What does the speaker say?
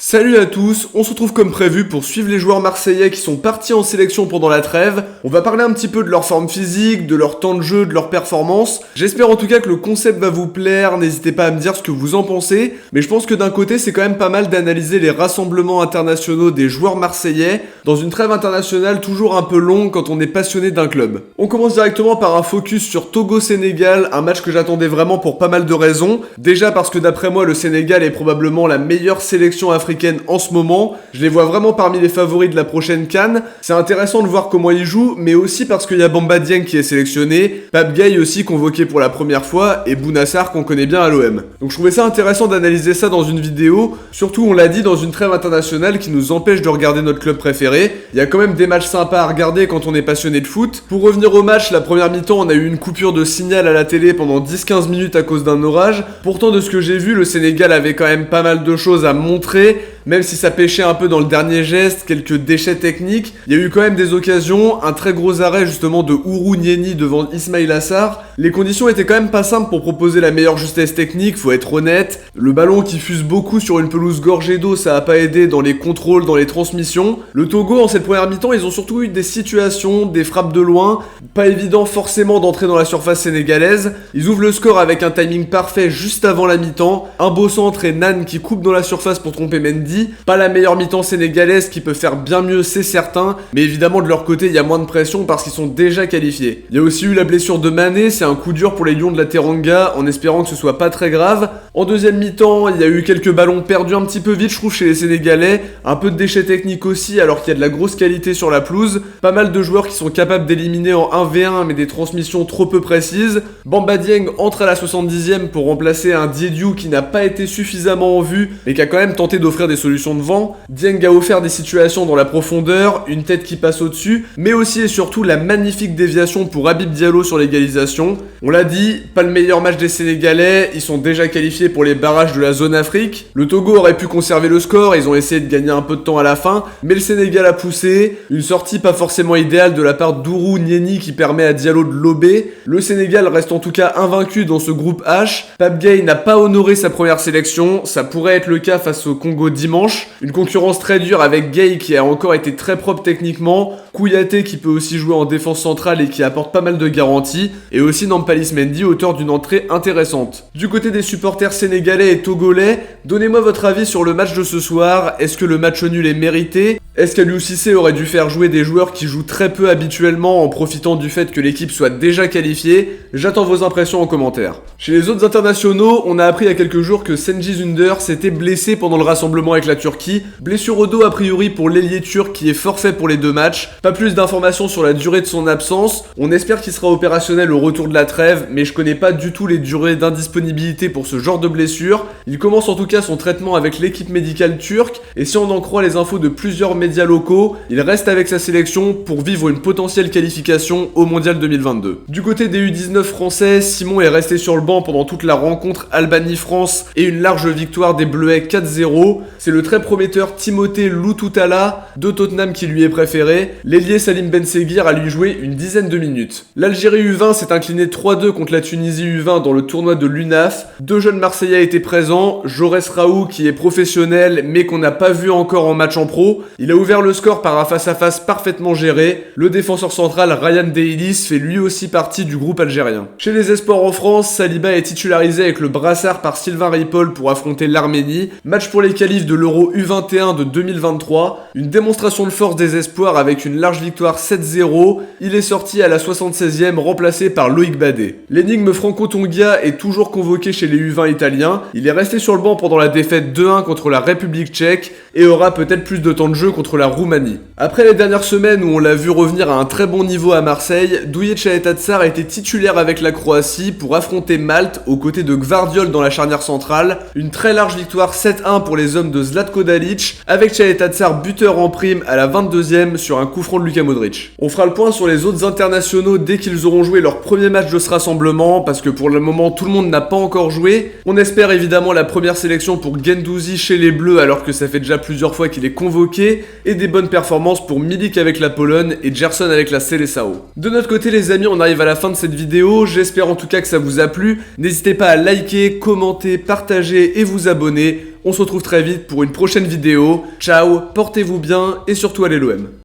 Salut à tous, on se retrouve comme prévu pour suivre les joueurs marseillais qui sont partis en sélection pendant la trêve. On va parler un petit peu de leur forme physique, de leur temps de jeu, de leur performance. J'espère en tout cas que le concept va vous plaire, n'hésitez pas à me dire ce que vous en pensez. Mais je pense que d'un côté c'est quand même pas mal d'analyser les rassemblements internationaux des joueurs marseillais dans une trêve internationale toujours un peu longue quand on est passionné d'un club. On commence directement par un focus sur Togo-Sénégal, un match que j'attendais vraiment pour pas mal de raisons. Déjà parce que d'après moi le Sénégal est probablement la meilleure sélection africaine en ce moment. Je les vois vraiment parmi les favoris de la prochaine CAN. C'est intéressant de voir comment ils jouent, mais aussi parce qu'il y a Bamba Dieng qui est sélectionné, Pape Gueye aussi convoqué pour la première fois, et Bounassar qu'on connaît bien à l'OM. Donc je trouvais ça intéressant d'analyser ça dans une vidéo, surtout on l'a dit dans une trêve internationale qui nous empêche de regarder notre club préféré. Il y a quand même des matchs sympas à regarder quand on est passionné de foot. Pour revenir au match, la première mi-temps on a eu une coupure de signal à la télé pendant 10-15 minutes à cause d'un orage. Pourtant de ce que j'ai vu, le Sénégal avait quand même pas mal de choses à montrer. Même si ça pêchait un peu dans le dernier geste, quelques déchets techniques, il y a eu quand même des occasions, un très gros arrêt justement de Ourou Nieni devant Ismaïla Sarr. Les conditions étaient quand même pas simples pour proposer la meilleure justesse technique, faut être honnête. Le ballon qui fuse beaucoup sur une pelouse gorgée d'eau, ça a pas aidé dans les contrôles, dans les transmissions. Le Togo, en cette première mi-temps, ils ont surtout eu des situations, des frappes de loin, pas évident forcément d'entrer dans la surface sénégalaise. Ils ouvrent le score avec un timing parfait juste avant la mi-temps, un beau centre et Nan qui coupe dans la surface pour tromper Mendy. Pas la meilleure mi-temps sénégalaise qui peut faire bien mieux, c'est certain, mais évidemment de leur côté il y a moins de pression parce qu'ils sont déjà qualifiés. Il y a aussi eu la blessure de Mané, c'est un coup dur pour les Lions de la Teranga en espérant que ce soit pas très grave. En deuxième mi-temps, il y a eu quelques ballons perdus un petit peu vite je trouve chez les Sénégalais, un peu de déchets techniques aussi alors qu'il y a de la grosse qualité sur la pelouse, pas mal de joueurs qui sont capables d'éliminer en 1v1 mais des transmissions trop peu précises. Bamba Dieng entre à la 70e pour remplacer un Diédiou qui n'a pas été suffisamment en vue mais qui a quand même tenté d'offrir des solutions devant. Dieng a offert des situations dans la profondeur, une tête qui passe au-dessus, mais aussi et surtout la magnifique déviation pour Habib Diallo sur l'égalisation. On l'a dit, pas le meilleur match des Sénégalais, ils sont déjà qualifiés pour les barrages de la zone Afrique. Le Togo aurait pu conserver le score, ils ont essayé de gagner un peu de temps à la fin, mais le Sénégal a poussé. Une sortie pas forcément idéale de la part d'Ourou Nieni qui permet à Diallo de lober. Le Sénégal reste en tout cas invaincu dans ce groupe H. Pape Gueye n'a pas honoré sa première sélection, ça pourrait être le cas face au Congo dimanche. Une concurrence très dure avec Gueye qui a encore été très propre techniquement, Kouyaté qui peut aussi jouer en défense centrale et qui apporte pas mal de garanties, et aussi Nampalys Mendy, auteur d'une entrée intéressante. Du côté des supporters sénégalais et togolais, donnez-moi votre avis sur le match de ce soir. Est-ce que le match nul est mérité ? Est-ce qu'Aliou Cissé aurait dû faire jouer des joueurs qui jouent très peu habituellement en profitant du fait que l'équipe soit déjà qualifiée ? J'attends vos impressions en commentaire. Chez les autres internationaux, on a appris il y a quelques jours que Cengiz Ünder s'était blessé pendant le rassemblement avec la Turquie. Blessure au dos a priori pour l'ailier turc qui est forfait pour les deux matchs. Pas plus d'informations sur la durée de son absence. On espère qu'il sera opérationnel au retour de la trêve, mais je connais pas du tout les durées d'indisponibilité pour ce genre de blessure. Il commence en tout cas son traitement avec l'équipe médicale turque, et si on en croit les infos de plusieurs médias locaux, il reste avec sa sélection pour vivre une potentielle qualification au Mondial 2022. Du côté des U19 français, Simon est resté sur le banc pendant toute la rencontre Albanie-France et une large victoire des Bleuets 4-0. C'est le très prometteur Timothée Loutoutala de Tottenham qui lui est préféré. L'ailier Salim Benseghir a lui joué une dizaine de minutes. L'Algérie U20 s'est inclinée 3-2 contre la Tunisie U20 dans le tournoi de l'UNAF. Deux jeunes Marseillais étaient présents, Jaurès Raoult qui est professionnel mais qu'on n'a pas vu encore en match en pro. Il a ouvert le score par un face-à-face parfaitement géré. Le défenseur central Ryan Deilis fait lui aussi partie du groupe algérien. Chez les espoirs en France, Saliba est titularisé avec le brassard par Sylvain Ripoll pour affronter l'Arménie. Match pour les qualifs de l'Euro U21 de 2023. Une démonstration de force des espoirs avec une large victoire 7-0. Il est sorti à la 76e, remplacé par Loïc Badé. L'énigme franco-tonga est toujours convoqué chez les U20 italiens. Il est resté sur le banc pendant la défaite 2-1 contre la République tchèque et aura peut-être plus de temps de jeu contre la Roumanie. Après les dernières semaines où on l'a vu revenir à un très bon niveau à Marseille, Douye Tchaeta a été titulaire avec la Croatie pour affronter Malte aux côtés de Gvardiol dans la charnière centrale. Une très large victoire 7-1 pour les hommes de Zlatko Dalic, avec Tchaeta buteur en prime à la 22e sur un coup franc de Luka Modric. On fera le point sur les autres internationaux dès qu'ils auront joué leur premier match de ce rassemblement, parce que pour le moment tout le monde n'a pas encore joué. On espère évidemment la première sélection pour Guendouzi chez les Bleus alors que ça fait déjà plusieurs fois qu'il est convoqué, et des bonnes performances pour Milik avec la Pologne et Gerson avec la Seleção. De notre côté les amis, on arrive à la fin de cette vidéo, j'espère en tout cas que ça vous a plu. N'hésitez pas à liker, commenter, partager et vous abonner. On se retrouve très vite pour une prochaine vidéo. Ciao, portez-vous bien et surtout allez l'OM.